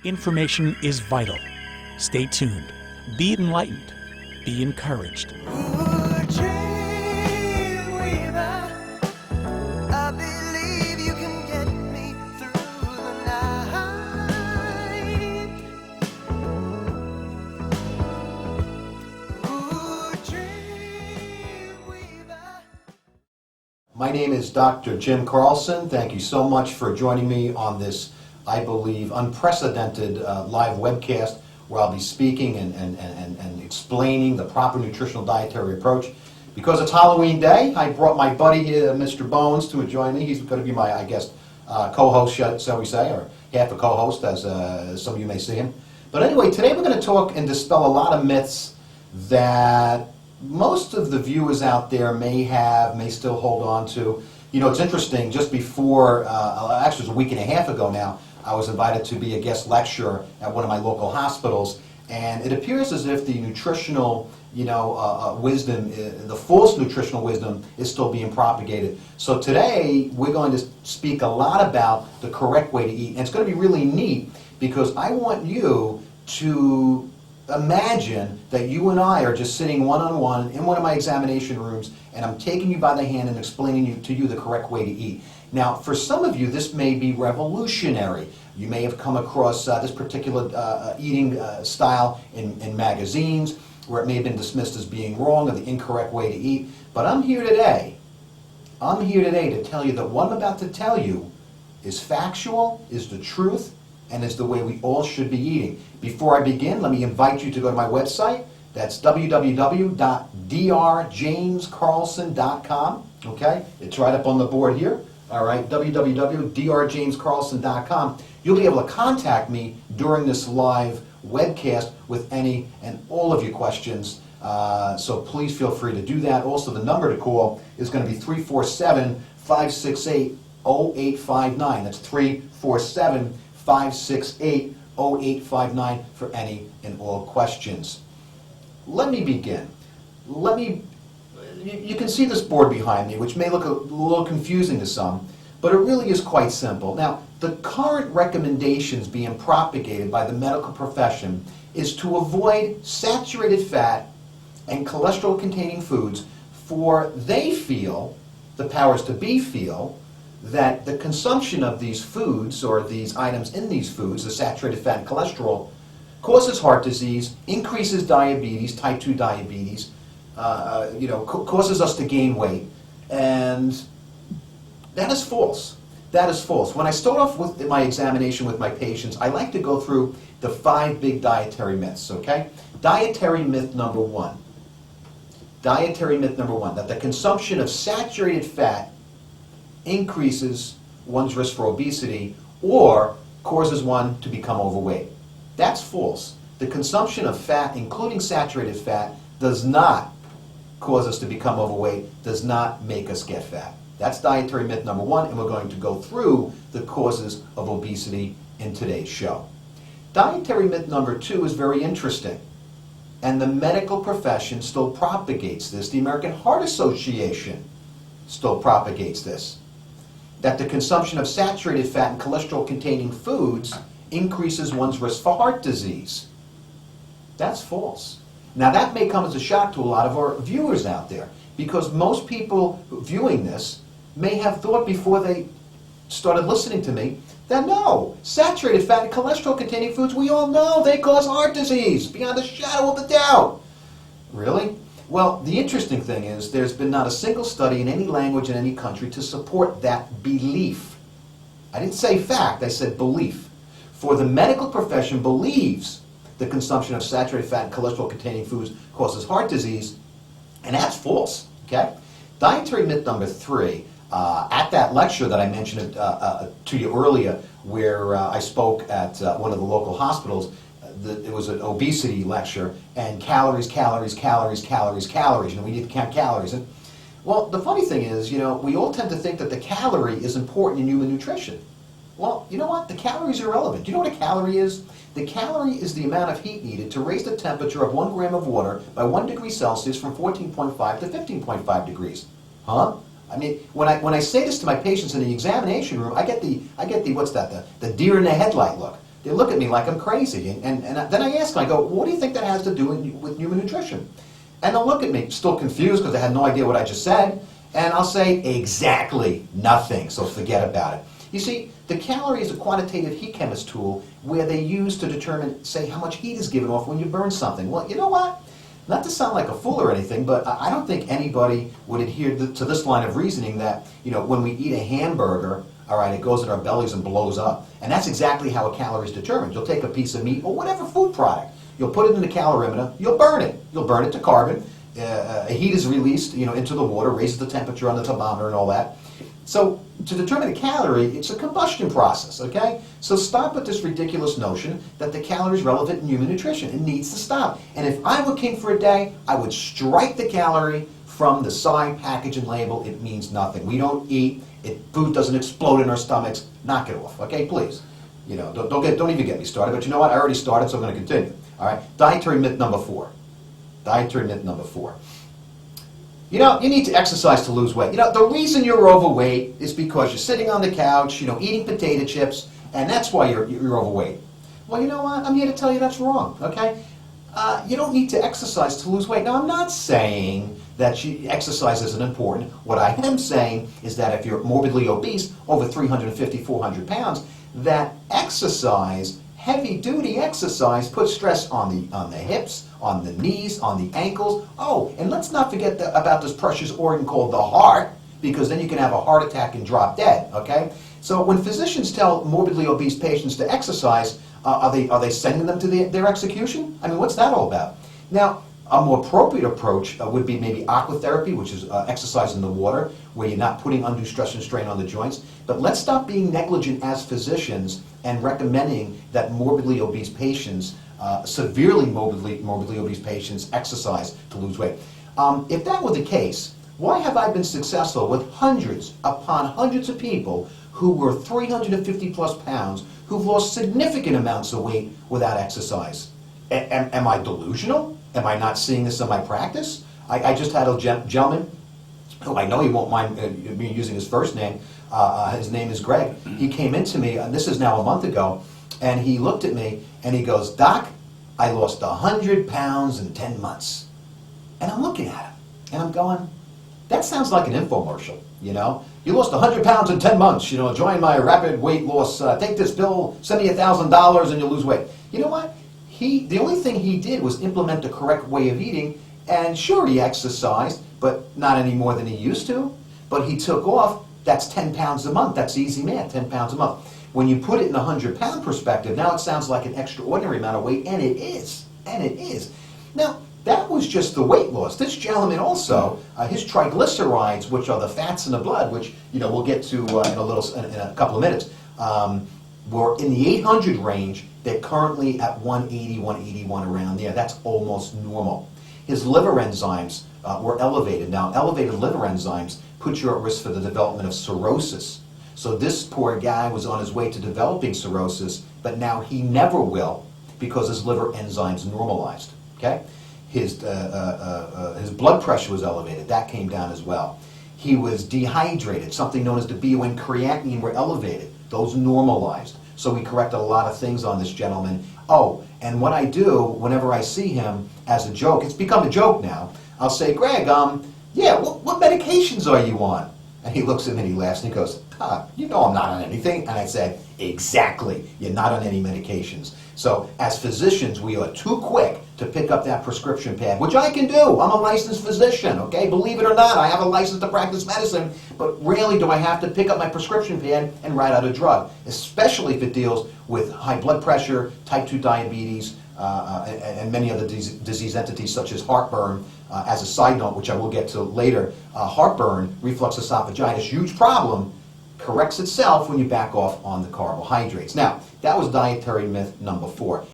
Information is vital. Stay tuned. Be enlightened. Be encouraged. My name is Dr. Jim Carlson. Thank you so much for joining me on this, I believe, unprecedented live webcast where I'll be speaking and explaining the proper nutritional dietary approach. Because it's Halloween Day, I brought my buddy here, Mr. Bones, to join me. He's going to be my, I guess, co-host, shall we say, or half a co-host, as some of you may see him. But anyway, today we're going to talk and dispel a lot of myths that most of the viewers out there may still hold on to. You know, it's interesting, just before, actually it was a week and a half ago now, I was invited to be a guest lecturer at one of my local hospitals, and it appears as if the nutritional, wisdom, the false nutritional wisdom is still being propagated. So today, we're going to speak a lot about the correct way to eat, and it's going to be really neat because I want you to imagine that you and I are just sitting one-on-one in one of my examination rooms, and I'm taking you by the hand and explaining to you the correct way to eat. Now, for some of you, this may be revolutionary. You may have come across this particular eating style in magazines, where it may have been dismissed as being wrong or the incorrect way to eat. But I'm here today to tell you that what I'm about to tell you is factual, is the truth, and is the way we all should be eating. Before I begin, let me invite you to go to my website. That's www.drjamescarlson.com. Okay? It's right up on the board here. All right, www.drjamescarlson.com. You'll be able to contact me during this live webcast with any and all of your questions. So please feel free to do that. Also, the number to call is going to be 347-568-0859. That's 347-568-0859 for any and all questions. Let me begin. You can see this board behind me, which may look a little confusing to some, but it really is quite simple. Now, the current recommendations being propagated by the medical profession is to avoid saturated fat and cholesterol-containing foods, for they feel, the powers to be feel, that the consumption of these foods or these items in these foods, the saturated fat and cholesterol, causes heart disease, increases diabetes, type 2 diabetes, causes us to gain weight, and that is false. That is false. When I start off with my examination with my patients, I like to go through the 5 big dietary myths, okay? Dietary myth number one, that the consumption of saturated fat increases one's risk for obesity or causes one to become overweight. That's false. The consumption of fat, including saturated fat, does not cause us to become overweight, does not make us get fat. That's dietary myth number one, and we're going to go through the causes of obesity in today's show. Dietary myth number two is very interesting, and the medical profession still propagates this. The American Heart Association still propagates this, that the consumption of saturated fat and cholesterol-containing foods increases one's risk for heart disease. That's false. Now, that may come as a shock to a lot of our viewers out there, because most people viewing this may have thought before they started listening to me that no, saturated fat and cholesterol-containing foods, we all know they cause heart disease, beyond a shadow of a doubt. Really? Well, the interesting thing is there's been not a single study in any language in any country to support that belief. I didn't say fact, I said belief. For the medical profession believes the consumption of saturated fat and cholesterol-containing foods causes heart disease, and that's false, okay? Dietary myth number three, at that lecture that I mentioned to you earlier, where I spoke at one of the local hospitals, it was an obesity lecture, and calories, we need to count calories. And, well, the funny thing is, we all tend to think that the calorie is important in human nutrition. Well, you know what? The calories are irrelevant. Do you know what a calorie is? The calorie is the amount of heat needed to raise the temperature of 1 gram of water by 1 degree Celsius from 14.5 to 15.5 degrees. Huh? I mean, when I say this to my patients in the examination room, I get the what's that? The deer in the headlight look. They look at me like I'm crazy. And then I ask them, I go, what do you think that has to do with human nutrition? And they'll look at me, still confused because they had no idea what I just said. And I'll say, exactly nothing, so forget about it. You see, the calorie is a quantitative heat chemist tool where they use to determine, say, how much heat is given off when you burn something. Well, you know what? Not to sound like a fool or anything, but I don't think anybody would adhere to this line of reasoning that, when we eat a hamburger, all right, it goes in our bellies and blows up. And that's exactly how a calorie is determined. You'll take a piece of meat or whatever food product, you'll put it in the calorimeter, you'll burn it. You'll burn it to carbon. Heat is released, into the water, raises the temperature on the thermometer and all that. So to determine a calorie, it's a combustion process, okay? So stop with this ridiculous notion that the calorie is relevant in human nutrition. It needs to stop. And if I were king for a day, I would strike the calorie from the side package and label. It means nothing. We don't eat. Food doesn't explode in our stomachs. Knock it off, okay? Please. Don't even get me started. But you know what? I already started, so I'm going to continue. All right? Dietary myth number 4. Dietary myth number 4. You need to exercise to lose weight. The reason you're overweight is because you're sitting on the couch, eating potato chips, and that's why you're overweight. Well, you know what? I'm here to tell you that's wrong, okay? You don't need to exercise to lose weight. Now, I'm not saying that exercise isn't important. What I am saying is that if you're morbidly obese, over 350, 400 pounds, that exercise, heavy-duty exercise, puts stress on the hips, on the knees, on the ankles. Oh, and let's not forget about this precious organ called the heart, because then you can have a heart attack and drop dead, okay? So when physicians tell morbidly obese patients to exercise, are they sending them to their execution? I mean, what's that all about? Now, a more appropriate approach would be maybe aquatherapy, which is exercise in the water, where you're not putting undue stress and strain on the joints. But let's stop being negligent as physicians and recommending that morbidly obese patients, severely morbidly obese patients, exercise to lose weight. If that were the case, why have I been successful with hundreds upon hundreds of people who were 350 plus pounds, who've lost significant amounts of weight without exercise? Am I delusional? Am I not seeing this in my practice? I just had a gentleman who I know he won't mind me using his first name. His name is Greg. He came into me, and this is now a month ago, and he looked at me and he goes, "Doc, I lost 100 pounds in 10 months. And I'm looking at him and I'm going, that sounds like an infomercial, You lost 100 pounds in 10 months, join my rapid weight loss, take this pill, send me $1,000 and you'll lose weight. You know what? The only thing he did was implement the correct way of eating, and sure, he exercised, but not any more than he used to. But he took off, that's 10 pounds a month. That's easy math, 10 pounds a month. When you put it in a 100-pound perspective, now it sounds like an extraordinary amount of weight, and it is. And it is. Now, that was just the weight loss. This gentleman also, his triglycerides, which are the fats in the blood, which we'll get to in a couple of minutes, were in the 800 range. They're currently at 180, 181 around there. That's almost normal. His liver enzymes were elevated. Now, elevated liver enzymes put you at risk for the development of cirrhosis. So this poor guy was on his way to developing cirrhosis, but now he never will because his liver enzymes normalized. Okay? His blood pressure was elevated. That came down as well. He was dehydrated. Something known as the BUN and creatinine were elevated. Those normalized. So we corrected a lot of things on this gentleman. Oh, and what I do whenever I see him as a joke, it's become a joke now, I'll say, Greg, what medications are you on? And he looks at me and he laughs and he goes, I'm not on anything. And I said, exactly, you're not on any medications. So as physicians, we are too quick to pick up that prescription pad, which I can do. I'm a licensed physician, okay? Believe it or not, I have a license to practice medicine, but rarely do I have to pick up my prescription pad and write out a drug, especially if it deals with high blood pressure, type 2 diabetes, and many other disease entities such as heartburn. As a side note, which I will get to later, heartburn, reflux esophagitis, huge problem, corrects itself when you back off on the carbohydrates. Now, that was dietary myth number 4.